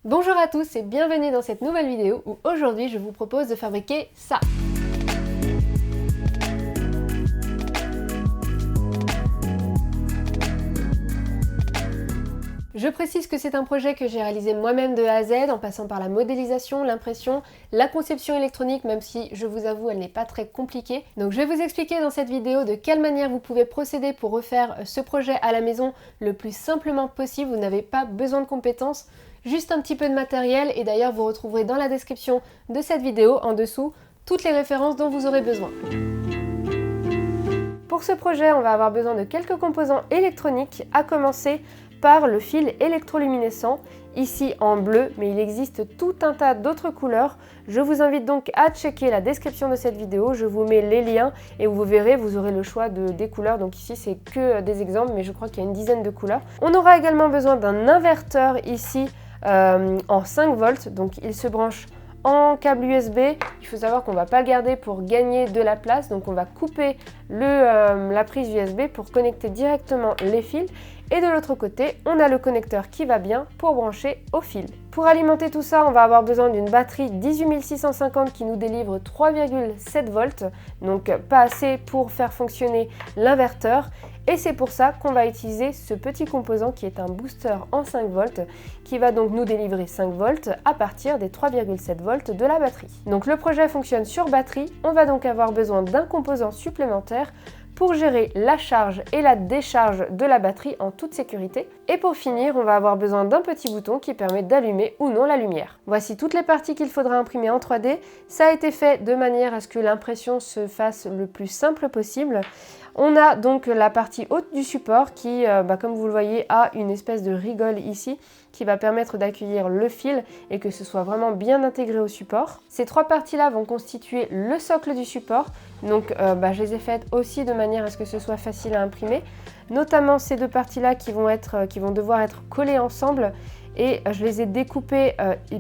Bonjour à tous et bienvenue dans cette nouvelle vidéo où aujourd'hui je vous propose de fabriquer ça. Je précise que c'est un projet que j'ai réalisé moi-même de A à Z en passant par la modélisation, l'impression, la conception électronique, même si je vous avoue elle n'est pas très compliquée. Donc je vais vous expliquer dans cette vidéo de quelle manière vous pouvez procéder pour refaire ce projet à la maison le plus simplement possible. Vous n'avez pas besoin de compétences, juste un petit peu de matériel et d'ailleurs vous retrouverez dans la description de cette vidéo en dessous toutes les références dont vous aurez besoin. Pour ce projet, on va avoir besoin de quelques composants électroniques, à commencer par le fil électroluminescent, ici en bleu, mais il existe tout un tas d'autres couleurs. Je vous invite donc à checker la description de cette vidéo, je vous mets les liens et vous verrez, vous aurez le choix des couleurs. Donc ici c'est que des exemples, mais je crois qu'il y a une dizaine de couleurs. On aura également besoin d'un inverteur ici en 5 volts, donc il se branche en câble USB. Il faut savoir qu'on ne va pas le garder pour gagner de la place, donc on va couper la prise USB pour connecter directement les fils. Et de l'autre côté, on a le connecteur qui va bien pour brancher au fil. Pour alimenter tout ça, on va avoir besoin d'une batterie 18650 qui nous délivre 3,7 volts, donc pas assez pour faire fonctionner l'inverteur. Et c'est pour ça qu'on va utiliser ce petit composant qui est un booster en 5 volts qui va donc nous délivrer 5 volts à partir des 3,7 volts de la batterie. Donc le projet fonctionne sur batterie, on va donc avoir besoin d'un composant supplémentaire pour gérer la charge et la décharge de la batterie en toute sécurité. Et pour finir, on va avoir besoin d'un petit bouton qui permet d'allumer ou non la lumière. Voici toutes les parties qu'il faudra imprimer en 3D. Ça a été fait de manière à ce que l'impression se fasse le plus simple possible. On a donc la partie haute du support qui, comme vous le voyez, a une espèce de rigole ici qui va permettre d'accueillir le fil et que ce soit vraiment bien intégré au support. Ces trois parties-là vont constituer le socle du support. Donc je les ai faites aussi de manière à ce que ce soit facile à imprimer. Notamment ces deux parties-là qui vont devoir être collées ensemble et je les ai découpées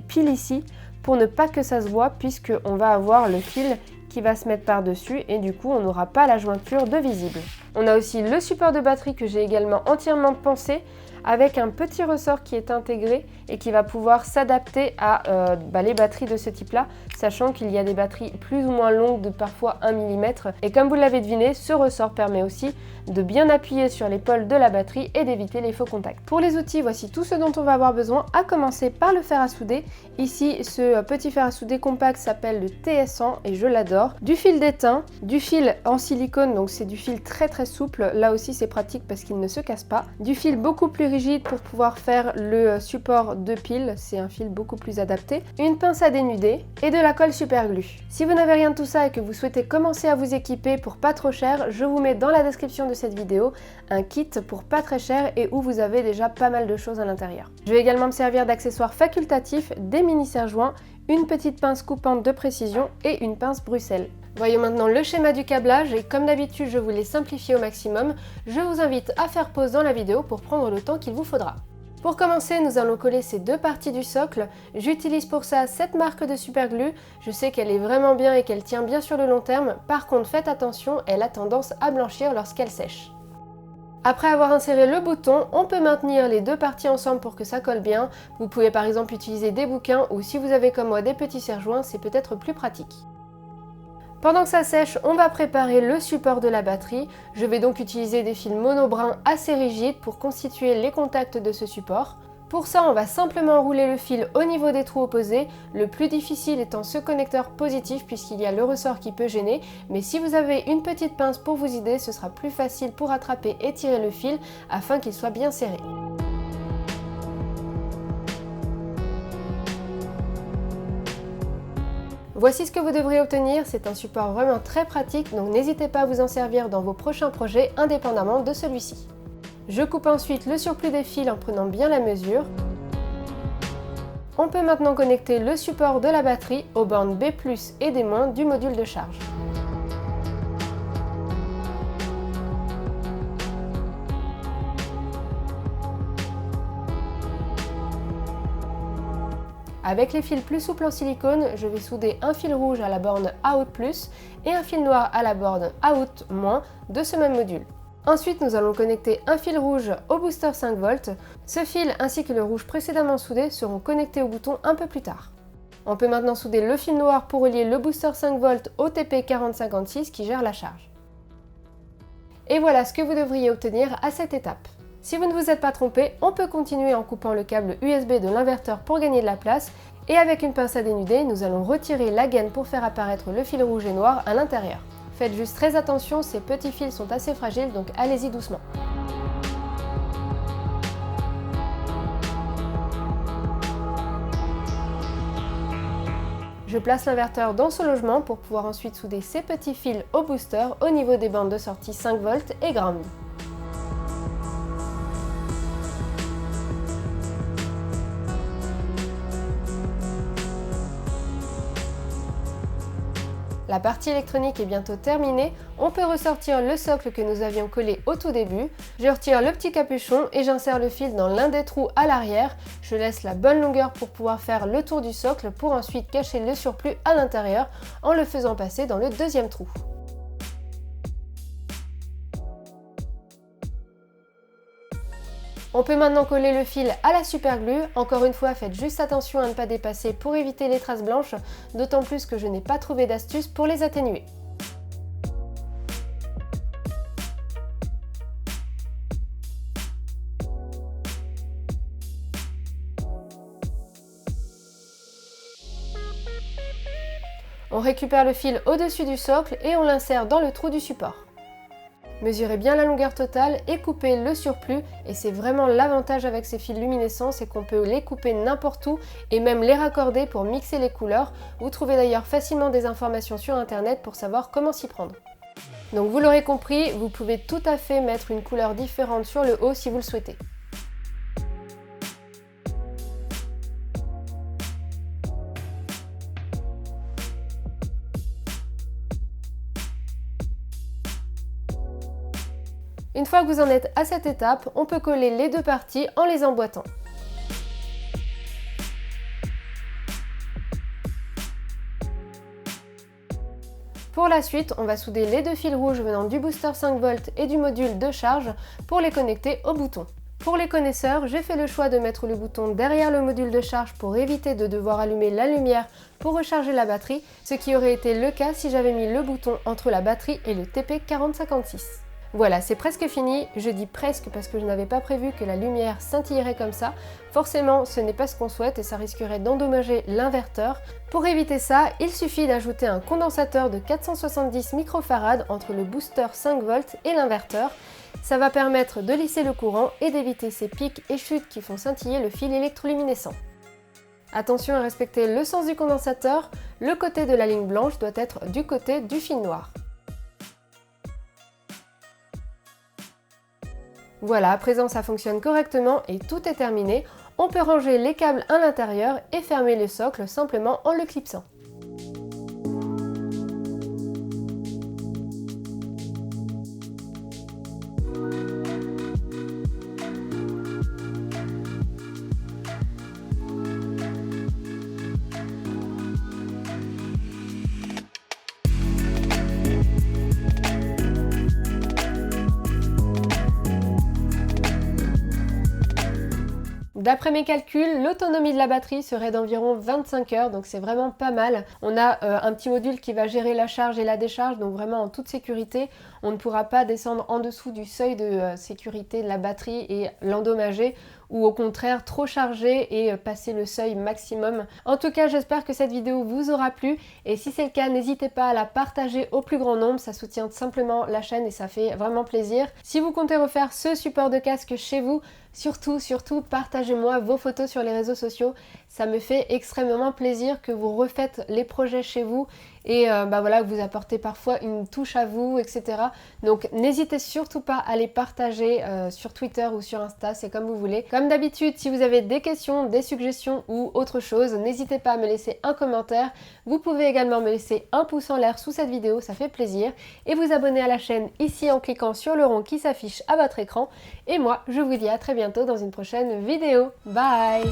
pile ici pour ne pas que ça se voit puisqu'on va avoir le fil qui va se mettre par-dessus et du coup on n'aura pas la jointure de visible. On a aussi le support de batterie que j'ai également entièrement pensé avec un petit ressort qui est intégré et qui va pouvoir s'adapter à les batteries de ce type-là, sachant qu'il y a des batteries plus ou moins longues de parfois 1 mm. Et comme vous l'avez deviné, ce ressort permet aussi de bien appuyer sur l'épaule de la batterie et d'éviter les faux contacts. Pour les outils, voici tout ce dont on va avoir besoin, à commencer par le fer à souder. Ici, ce petit fer à souder compact s'appelle le TS100 et je l'adore. Du fil d'étain, du fil en silicone, donc c'est du fil très souple, là aussi c'est pratique parce qu'il ne se casse pas. Du fil beaucoup plus rigide pour pouvoir faire le support de pile, c'est un fil beaucoup plus adapté. Une pince à dénuder et de la colle super glue. Si vous n'avez rien de tout ça et que vous souhaitez commencer à vous équiper pour pas trop cher, je vous mets dans la description de cette vidéo un kit pour pas très cher et où vous avez déjà pas mal de choses à l'intérieur. Je vais également me servir d'accessoires facultatifs, des mini serre-joints, une petite pince coupante de précision et une pince Bruxelles. Voyons maintenant le schéma du câblage et comme d'habitude je vous l'ai simplifié au maximum, je vous invite à faire pause dans la vidéo pour prendre le temps qu'il vous faudra. Pour commencer, nous allons coller ces deux parties du socle. J'utilise pour ça cette marque de super glue. Je sais qu'elle est vraiment bien et qu'elle tient bien sur le long terme. Par contre, faites attention, elle a tendance à blanchir lorsqu'elle sèche. Après avoir inséré le bouton, on peut maintenir les deux parties ensemble pour que ça colle bien. Vous pouvez par exemple utiliser des bouquins ou si vous avez comme moi des petits serre-joints, c'est peut-être plus pratique. Pendant que ça sèche, on va préparer le support de la batterie. Je vais donc utiliser des fils mono-brun assez rigides pour constituer les contacts de ce support. Pour ça, on va simplement enrouler le fil au niveau des trous opposés, le plus difficile étant ce connecteur positif puisqu'il y a le ressort qui peut gêner, mais si vous avez une petite pince pour vous aider, ce sera plus facile pour attraper et tirer le fil afin qu'il soit bien serré. Voici ce que vous devrez obtenir, c'est un support vraiment très pratique, donc n'hésitez pas à vous en servir dans vos prochains projets indépendamment de celui-ci. Je coupe ensuite le surplus des fils en prenant bien la mesure. On peut maintenant connecter le support de la batterie aux bornes B+ et D- du module de charge. Avec les fils plus souples en silicone, je vais souder un fil rouge à la borne Out+ et un fil noir à la borne Out- de ce même module. Ensuite, nous allons connecter un fil rouge au booster 5V. Ce fil ainsi que le rouge précédemment soudé seront connectés au bouton un peu plus tard. On peut maintenant souder le fil noir pour relier le booster 5V au TP4056 qui gère la charge. Et voilà ce que vous devriez obtenir à cette étape. Si vous ne vous êtes pas trompé, on peut continuer en coupant le câble USB de l'inverteur pour gagner de la place. Et avec une pince à dénuder, nous allons retirer la gaine pour faire apparaître le fil rouge et noir à l'intérieur. Faites juste très attention, ces petits fils sont assez fragiles, donc allez-y doucement. Je place l'inverteur dans son logement pour pouvoir ensuite souder ces petits fils au booster au niveau des bandes de sortie 5V et ground. La partie électronique est bientôt terminée, on peut ressortir le socle que nous avions collé au tout début. Je retire le petit capuchon et j'insère le fil dans l'un des trous à l'arrière. Je laisse la bonne longueur pour pouvoir faire le tour du socle pour ensuite cacher le surplus à l'intérieur en le faisant passer dans le deuxième trou. On peut maintenant coller le fil à la superglue. Encore une fois, faites juste attention à ne pas dépasser pour éviter les traces blanches, d'autant plus que je n'ai pas trouvé d'astuce pour les atténuer. On récupère le fil au-dessus du socle et on l'insère dans le trou du support. Mesurez bien la longueur totale et coupez le surplus, et c'est vraiment l'avantage avec ces fils luminescents, c'est qu'on peut les couper n'importe où et même les raccorder pour mixer les couleurs. Vous trouvez d'ailleurs facilement des informations sur internet pour savoir comment s'y prendre. Donc vous l'aurez compris, vous pouvez tout à fait mettre une couleur différente sur le haut si vous le souhaitez. Une fois que vous en êtes à cette étape, on peut coller les deux parties en les emboîtant. Pour la suite, on va souder les deux fils rouges venant du booster 5V et du module de charge pour les connecter au bouton. Pour les connaisseurs, j'ai fait le choix de mettre le bouton derrière le module de charge pour éviter de devoir allumer la lumière pour recharger la batterie, ce qui aurait été le cas si j'avais mis le bouton entre la batterie et le TP4056. Voilà, c'est presque fini. Je dis presque parce que je n'avais pas prévu que la lumière scintillerait comme ça. Forcément, ce n'est pas ce qu'on souhaite et ça risquerait d'endommager l'inverteur. Pour éviter ça, il suffit d'ajouter un condensateur de 470 microfarad entre le booster 5V et l'inverteur. Ça va permettre de lisser le courant et d'éviter ces pics et chutes qui font scintiller le fil électroluminescent. Attention à respecter le sens du condensateur, le côté de la ligne blanche doit être du côté du fil noir. Voilà, à présent ça fonctionne correctement et tout est terminé. On peut ranger les câbles à l'intérieur et fermer le socle simplement en le clipsant. D'après mes calculs, l'autonomie de la batterie serait d'environ 25 heures, donc c'est vraiment pas mal. On a un petit module qui va gérer la charge et la décharge, donc vraiment en toute sécurité. On ne pourra pas descendre en dessous du seuil de sécurité de la batterie et l'endommager, ou au contraire trop charger et passer le seuil maximum. En tout cas, j'espère que cette vidéo vous aura plu, et si c'est le cas, n'hésitez pas à la partager au plus grand nombre, ça soutient simplement la chaîne et ça fait vraiment plaisir. Si vous comptez refaire ce support de casque chez vous, surtout, partagez-moi vos photos sur les réseaux sociaux. Ça me fait extrêmement plaisir que vous refaites les projets chez vous et voilà, que vous apportez parfois une touche à vous, etc. Donc n'hésitez surtout pas à les partager sur Twitter ou sur Insta, c'est comme vous voulez. Comme d'habitude, si vous avez des questions, des suggestions ou autre chose, n'hésitez pas à me laisser un commentaire. Vous pouvez également me laisser un pouce en l'air sous cette vidéo, ça fait plaisir. Et vous abonner à la chaîne ici en cliquant sur le rond qui s'affiche à votre écran. Et moi, je vous dis à très bientôt dans une prochaine vidéo. Bye!